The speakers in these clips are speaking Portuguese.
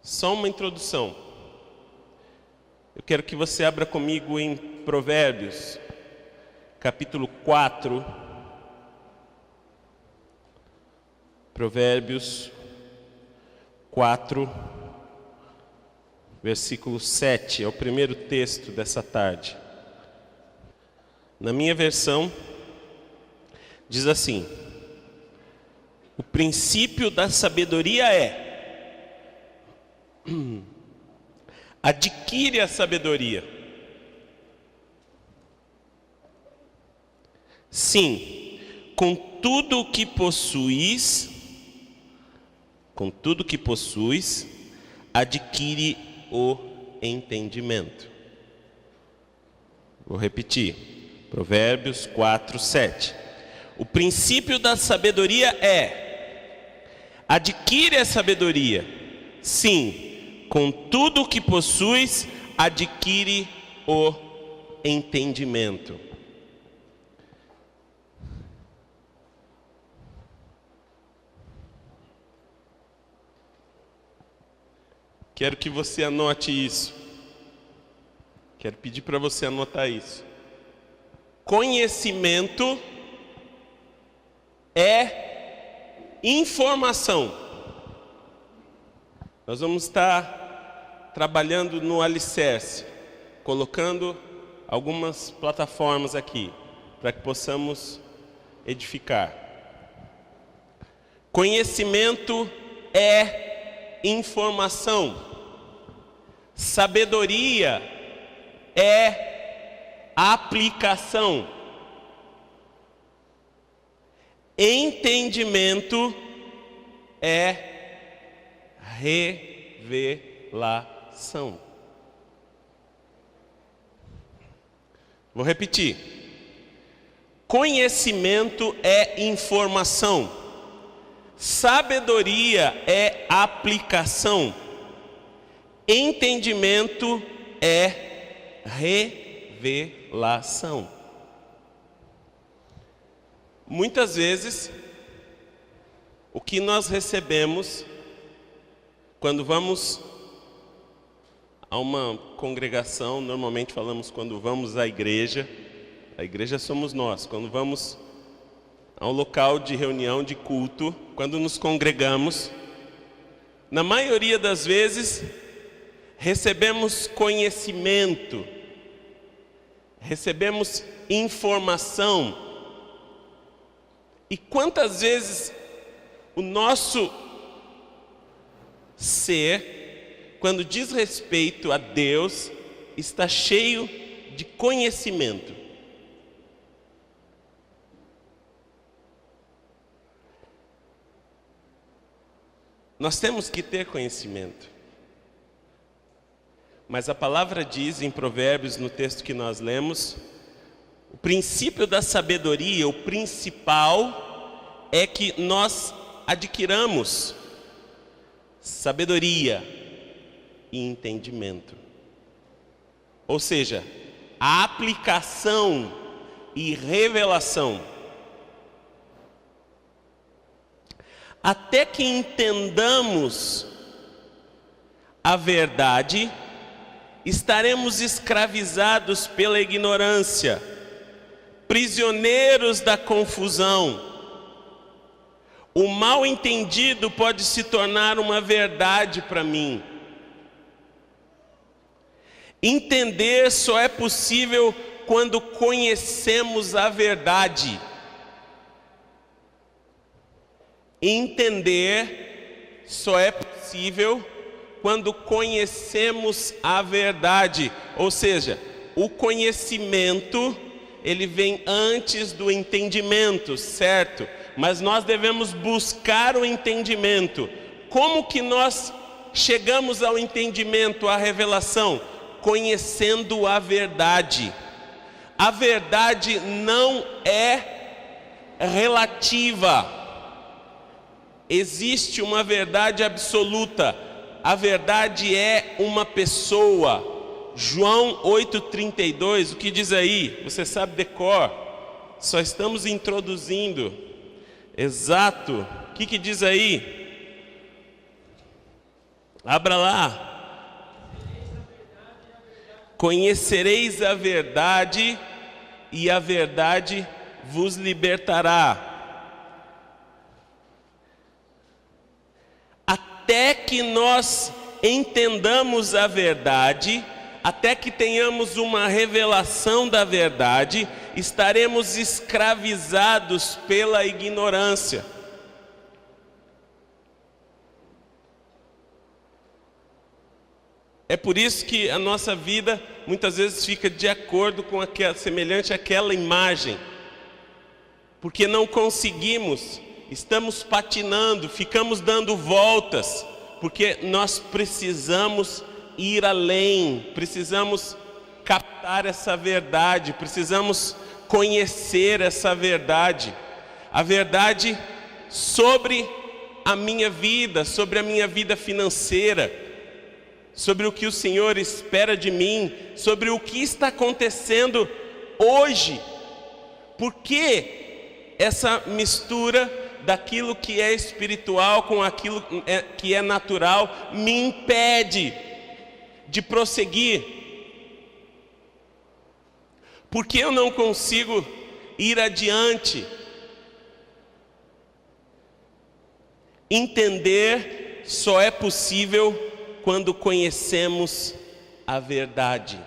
Só uma introdução. Eu quero que você abra comigo em Provérbios, capítulo 4. Provérbios 4, versículo 7. É o primeiro texto dessa tarde. Na minha versão, diz assim: o princípio da sabedoria é: adquire a sabedoria. Sim, com tudo o que possuis, adquire o entendimento. Vou repetir. Provérbios 4, 7. O princípio da sabedoria é: adquire a sabedoria. Sim, com tudo o que possuis, adquire o entendimento. Quero que você anote isso. Quero pedir para você anotar isso. Conhecimento é informação. Nós vamos estar trabalhando no alicerce, colocando algumas plataformas aqui, para que possamos edificar. Conhecimento é informação. Sabedoria é aplicação. Entendimento é revelação. Vou repetir. Conhecimento é informação. Sabedoria é aplicação. Entendimento é revelação. Muitas vezes, o que nós recebemos quando vamos a uma congregação, normalmente falamos quando vamos à igreja, a igreja somos nós, quando vamos a um local de reunião, de culto, quando nos congregamos, na maioria das vezes, recebemos conhecimento, recebemos informação. E quantas vezes o nosso ser, quando diz respeito a Deus, está cheio de conhecimento. Nós temos que ter conhecimento. Mas a palavra diz em Provérbios, no texto que nós lemos, o princípio da sabedoria, o principal, é que nós adquiramos sabedoria e entendimento. Ou seja, a aplicação e revelação. Até que entendamos a verdade, estaremos escravizados pela ignorância, prisioneiros da confusão. O mal entendido pode se tornar uma verdade para mim. Entender só é possível quando conhecemos a verdade. Entender só é possível quando conhecemos a verdade. Ou seja, o conhecimento, ele vem antes do entendimento, certo? Mas nós devemos buscar o entendimento. Como que nós chegamos ao entendimento, à revelação? Conhecendo a verdade. A verdade não é relativa. Existe uma verdade absoluta. A verdade é uma pessoa. João 8,32, o que diz aí? Você sabe de cor. Só estamos introduzindo. Exato. O que diz aí? Abra lá. Conhecereis a verdade e a verdade vos libertará. Até que nós entendamos a verdade, até que tenhamos uma revelação da verdade, estaremos escravizados pela ignorância. É por isso que a nossa vida muitas vezes fica de acordo com semelhante àquela imagem. Porque não conseguimos, estamos patinando, ficamos dando voltas, porque nós precisamos ir além, precisamos captar essa verdade, precisamos conhecer essa verdade. A verdade sobre a minha vida financeira, sobre o que o Senhor espera de mim, sobre o que está acontecendo hoje. Por que essa mistura daquilo que é espiritual com aquilo que é natural me impede de prosseguir? Por que eu não consigo ir adiante? Entender só é possível quando conhecemos a verdade.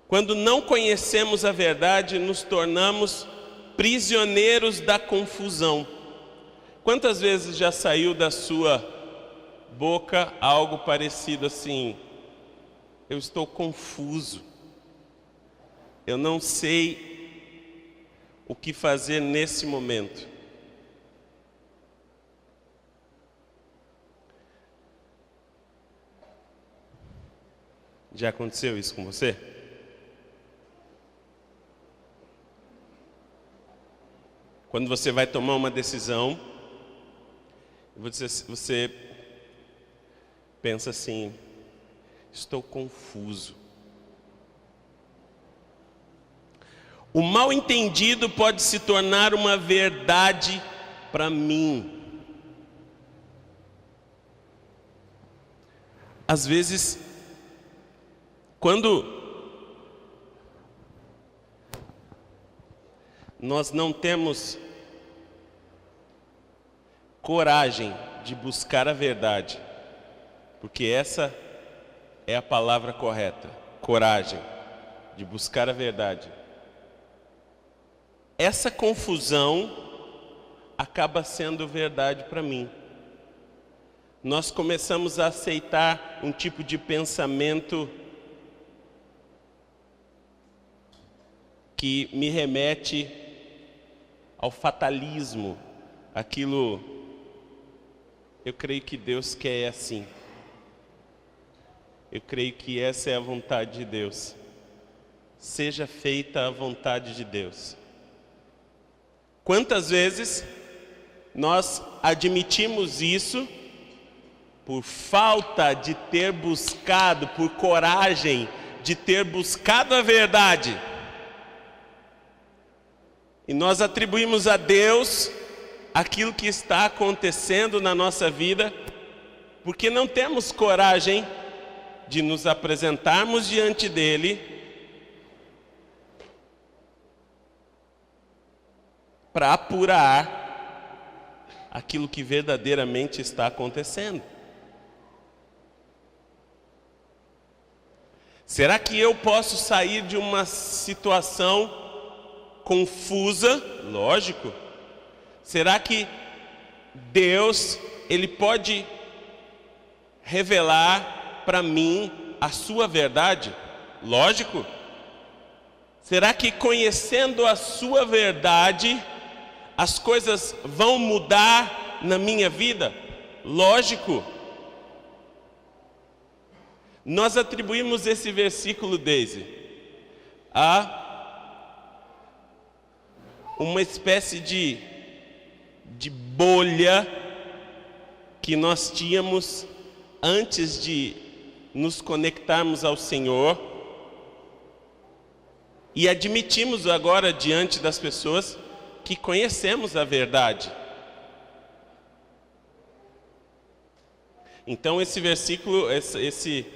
Quando não conhecemos a verdade, nos tornamos prisioneiros da confusão. Quantas vezes já saiu da sua boca algo parecido assim: eu estou confuso, eu não sei o que fazer nesse momento. Já aconteceu isso com você? Quando você vai tomar uma decisão, você pensa assim: estou confuso. O mal entendido pode se tornar uma verdade para mim. Às vezes, quando nós não temos coragem de buscar a verdade, porque essa é a palavra correta, coragem de buscar a verdade, essa confusão acaba sendo verdade para mim. Nós começamos a aceitar um tipo de pensamento que me remete ao fatalismo, aquilo, eu creio que Deus quer assim. Eu creio que essa é a vontade de Deus. Seja feita a vontade de Deus. Quantas vezes nós admitimos isso por falta de ter buscado, por coragem de ter buscado a verdade? E nós atribuímos a Deus aquilo que está acontecendo na nossa vida, porque não temos coragem de nos apresentarmos diante dele para apurar aquilo que verdadeiramente está acontecendo. Será que eu posso sair de uma situação confusa? Lógico. Será que Deus, Ele pode revelar para mim a sua verdade? Lógico. Será que conhecendo a sua verdade, as coisas vão mudar na minha vida? Lógico. Nós atribuímos esse versículo, Daisy, a uma espécie de bolha que nós tínhamos antes de nos conectarmos ao Senhor, e admitimos agora diante das pessoas que conhecemos a verdade. Então esse versículo, esse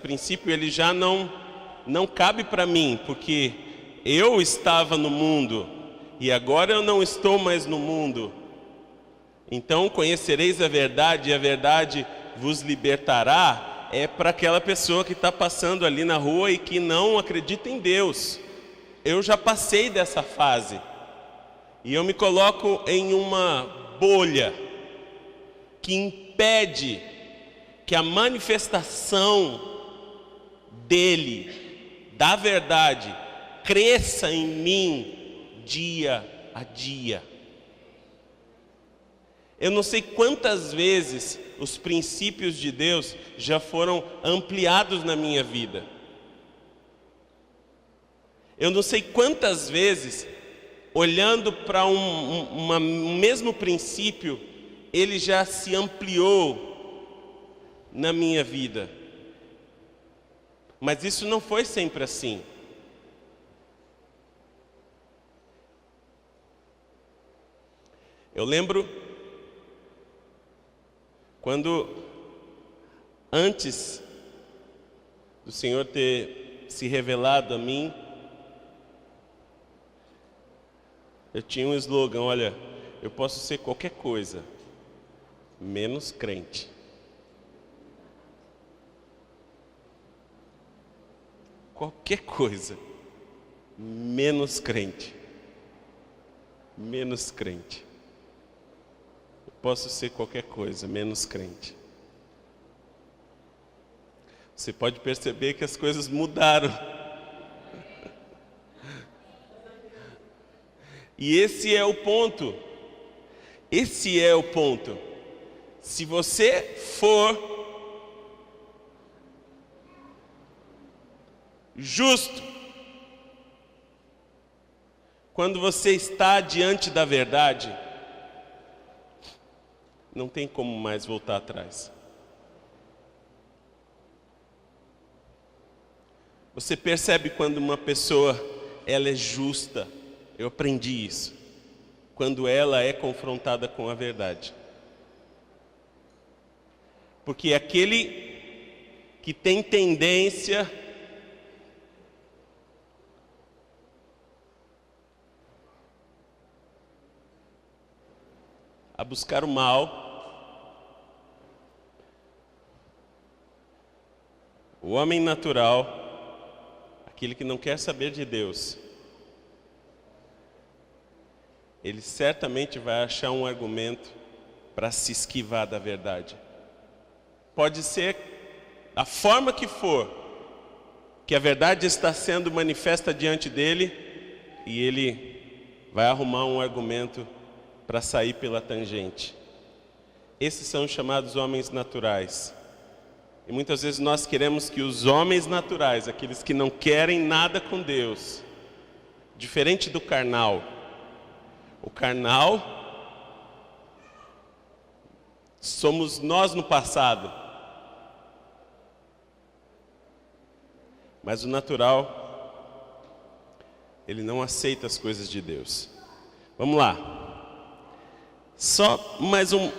princípio, ele já não cabe para mim, porque eu estava no mundo e agora eu não estou mais no mundo. Então conhecereis a verdade e a verdade vos libertará. É para aquela pessoa que está passando ali na rua e que não acredita em Deus. Eu já passei dessa fase. E eu me coloco em uma bolha que impede que a manifestação dele, da verdade, cresça em mim dia a dia. Eu não sei quantas vezes os princípios de Deus já foram ampliados na minha vida. Eu não sei quantas vezes, olhando para um mesmo princípio, ele já se ampliou na minha vida. Mas isso não foi sempre assim. Eu lembro quando, antes do Senhor ter se revelado a mim, eu tinha um slogan: olha, eu posso ser qualquer coisa, menos crente. Qualquer coisa, menos crente. Menos crente. Posso ser qualquer coisa, menos crente. Você pode perceber que as coisas mudaram. E esse é o ponto. Esse é o ponto. Se você for justo, quando você está diante da verdade, não tem como mais voltar atrás. Você percebe quando uma pessoa, ela é justa. Eu aprendi isso. Quando ela é confrontada com a verdade. Porque aquele que tem tendência a buscar o mal, o homem natural, aquele que não quer saber de Deus, ele certamente vai achar um argumento para se esquivar da verdade. Pode ser a forma que for, que a verdade está sendo manifesta diante dele, e ele vai arrumar um argumento para sair pela tangente. Esses são os chamados homens naturais. E muitas vezes nós queremos que os homens naturais, aqueles que não querem nada com Deus, diferente do carnal. O carnal somos nós no passado. Mas o natural, ele não aceita as coisas de Deus. Vamos lá. Só mais um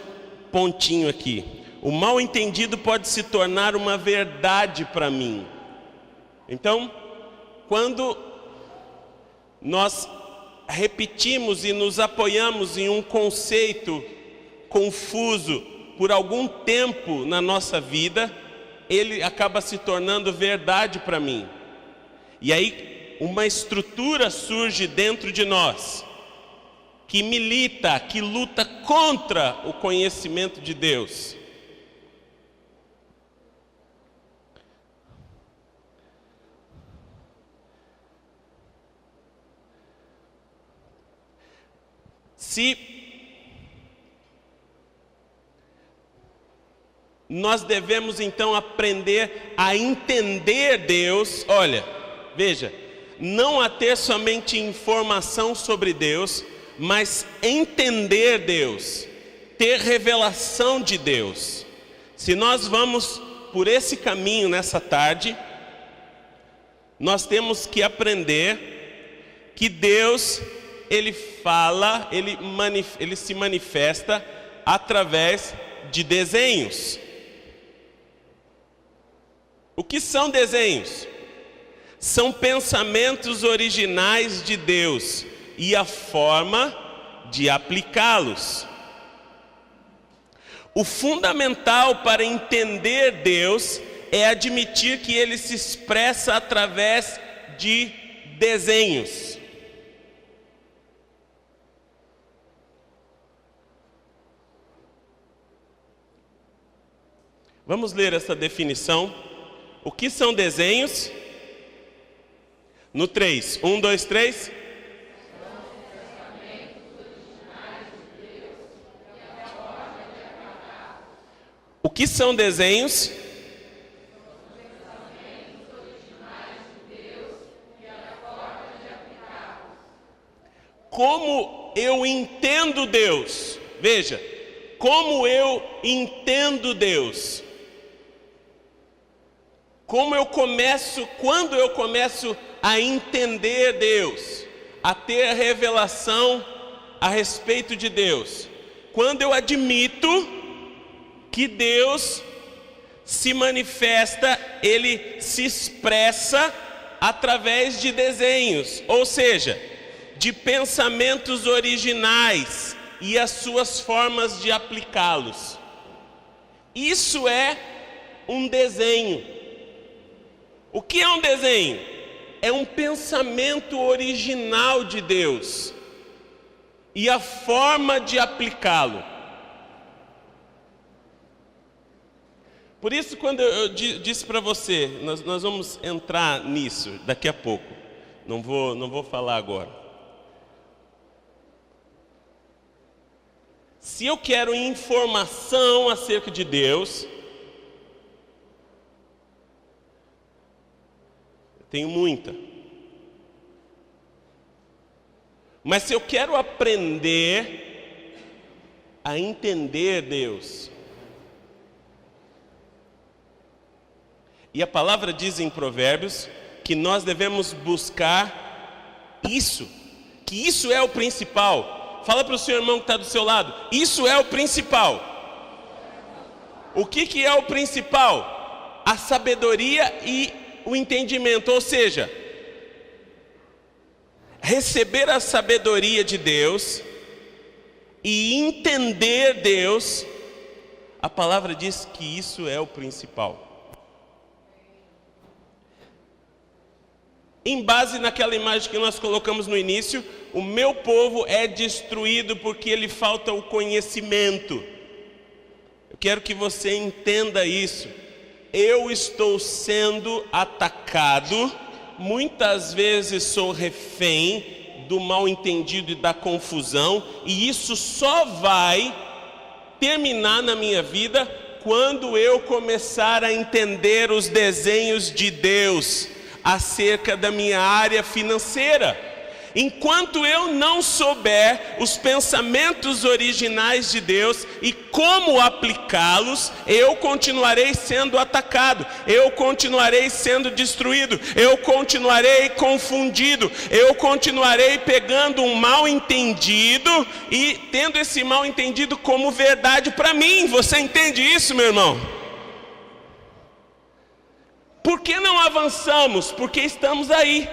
pontinho aqui. O mal entendido pode se tornar uma verdade para mim. Então, quando nós repetimos e nos apoiamos em um conceito confuso por algum tempo na nossa vida, ele acaba se tornando verdade para mim. E aí uma estrutura surge dentro de nós que milita, que luta contra o conhecimento de Deus. Se nós devemos então aprender a entender Deus, olha, veja, não a ter somente informação sobre Deus, mas entender Deus, ter revelação de Deus. Se nós vamos por esse caminho nessa tarde, nós temos que aprender que Deus, Ele fala, Ele se manifesta através de desenhos. O que são desenhos? São pensamentos originais de Deus e a forma de aplicá-los. O fundamental para entender Deus é admitir que Ele se expressa através de desenhos. Vamos ler essa definição. O que são desenhos? No 3. 1, 2, 3. O que são desenhos? Como eu entendo Deus? Veja, como eu entendo Deus? Quando eu começo a entender Deus, a ter revelação a respeito de Deus? Quando eu admito que Deus se manifesta, Ele se expressa através de desenhos, ou seja, de pensamentos originais e as suas formas de aplicá-los. Isso é um desenho. O que é um desenho? É um pensamento original de Deus e a forma de aplicá-lo. Por isso, quando eu disse para você, nós vamos entrar nisso daqui a pouco. Não vou falar agora. Se eu quero informação acerca de Deus, eu tenho muita. Mas se eu quero aprender a entender Deus, e a palavra diz em Provérbios que nós devemos buscar isso, que isso é o principal. Fala para o seu irmão que está do seu lado, isso é o principal. O que é o principal? A sabedoria e o entendimento, ou seja, receber a sabedoria de Deus e entender Deus. A palavra diz que isso é o principal. Em base naquela imagem que nós colocamos no início, o meu povo é destruído porque lhe falta o conhecimento. Eu quero que você entenda isso. Eu estou sendo atacado, muitas vezes sou refém do mal-entendido e da confusão, e isso só vai terminar na minha vida quando eu começar a entender os desenhos de Deus acerca da minha área financeira. Enquanto eu não souber os pensamentos originais de Deus e como aplicá-los, eu continuarei sendo atacado, eu continuarei sendo destruído, eu continuarei confundido, eu continuarei pegando um mal entendido e tendo esse mal entendido como verdade para mim. Você entende isso, meu irmão? Por que não avançamos? Porque estamos aí.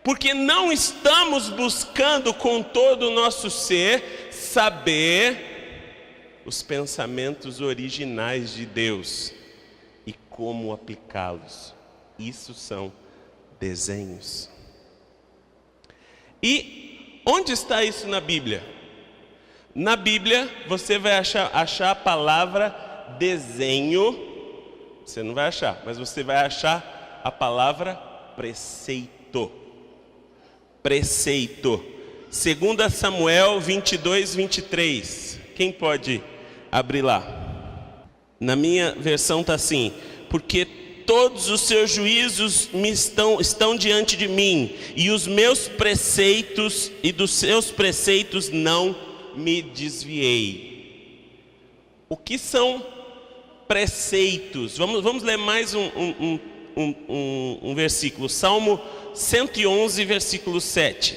Porque não estamos buscando com todo o nosso ser saber os pensamentos originais de Deus e como aplicá-los. Isso são desenhos. E onde está isso na Bíblia? Na Bíblia você vai achar a palavra desenho. Você não vai achar, mas você vai achar a palavra preceito. Preceito. 2 Samuel 22, 23. Quem pode abrir lá? Na minha versão está assim: porque todos os seus juízos estão diante de mim, e os meus preceitos e dos seus preceitos não me desviei. O que são preceitos? Vamos ler mais um versículo. Salmo 111, versículo 7.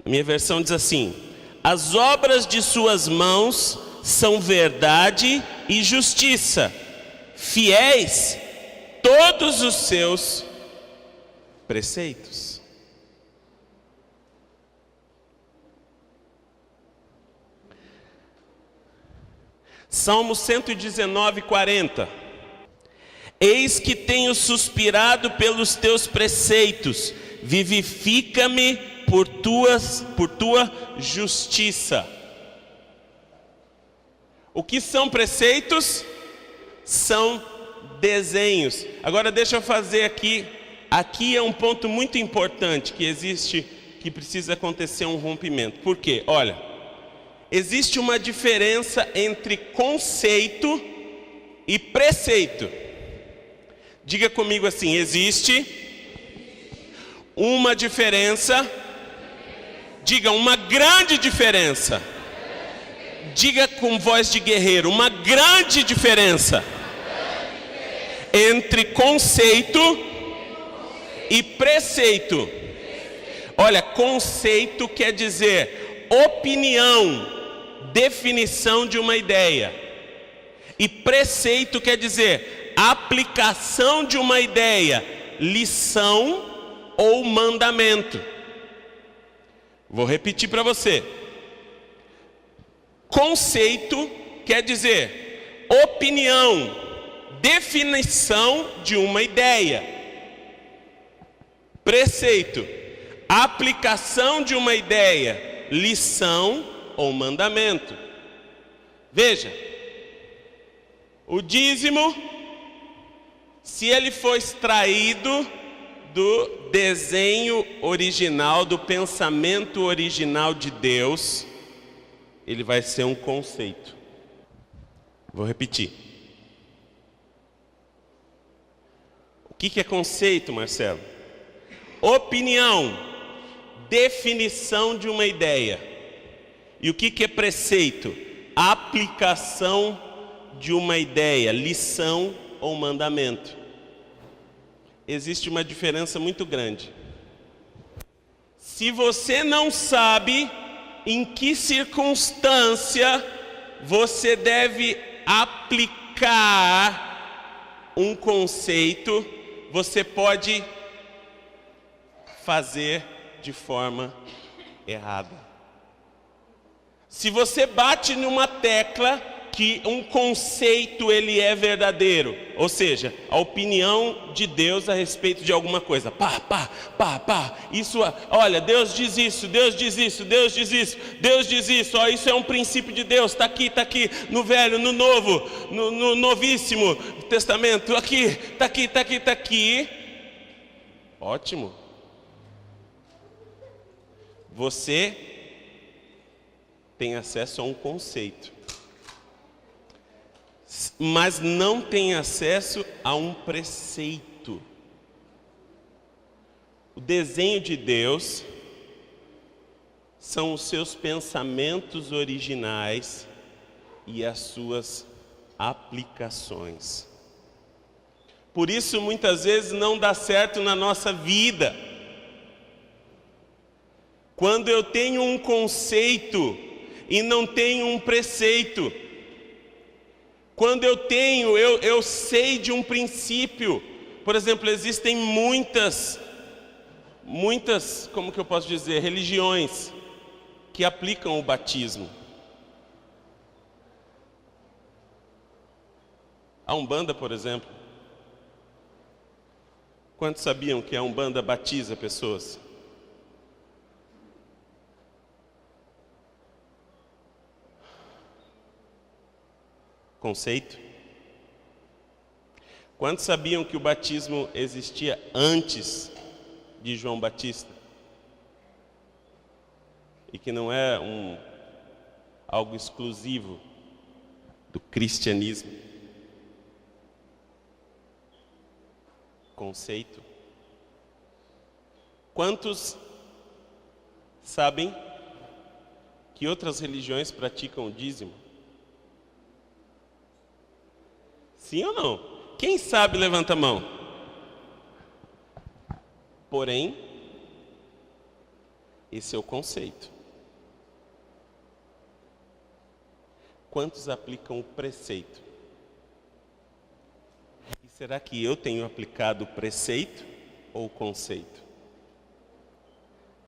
A minha versão diz assim: as obras de suas mãos são verdade e justiça, fiéis todos os seus preceitos. Salmo 119, 40. Eis que tenho suspirado pelos teus preceitos, vivifica-me por tua justiça. O que são preceitos? São desenhos. Agora deixa eu fazer aqui é um ponto muito importante que precisa acontecer um rompimento. Por quê? Olha, existe uma diferença entre conceito e preceito. Diga comigo assim: existe uma diferença. Diga, uma grande diferença. Diga com voz de guerreiro: uma grande diferença entre conceito e preceito. Olha, conceito quer dizer opinião, definição de uma ideia. E preceito quer dizer aplicação de uma ideia, lição ou mandamento. Vou repetir para você. Conceito quer dizer opinião, definição de uma ideia. Preceito, aplicação de uma ideia, lição ou mandamento. Veja, o dízimo, se ele for extraído do desenho original, do pensamento original de Deus, ele vai ser um conceito. Vou repetir. O que é conceito, Marcelo? Opinião, definição de uma ideia. E o que é preceito? Aplicação de uma ideia, lição ou mandamento. Existe uma diferença muito grande. Se você não sabe em que circunstância você deve aplicar um conceito, você pode fazer de forma errada. Se você bate numa tecla que um conceito ele é verdadeiro, ou seja, a opinião de Deus a respeito de alguma coisa, isso, olha, Deus diz isso, Deus diz isso, Deus diz isso, Deus diz isso, ó, isso é um princípio de Deus, está aqui, no Velho, no Novo, no Novíssimo Testamento, aqui, está aqui, ótimo. Você tem acesso a um conceito, mas não tem acesso a um preceito. O desenho de Deus são os seus pensamentos originais e as suas aplicações. Por isso, muitas vezes não dá certo na nossa vida. Quando eu tenho um conceito e não tenho um preceito. Quando eu sei de um princípio. Por exemplo, existem muitas, como que eu posso dizer, religiões que aplicam o batismo. A Umbanda, por exemplo. Quantos sabiam que a Umbanda batiza pessoas? Conceito. Quantos sabiam que o batismo existia antes de João Batista? E que não é algo exclusivo do cristianismo? Conceito. Quantos sabem que outras religiões praticam o dízimo? Sim ou não? Quem sabe, levanta a mão. Porém, esse é o conceito. Quantos aplicam o preceito? E será que eu tenho aplicado o preceito ou o conceito?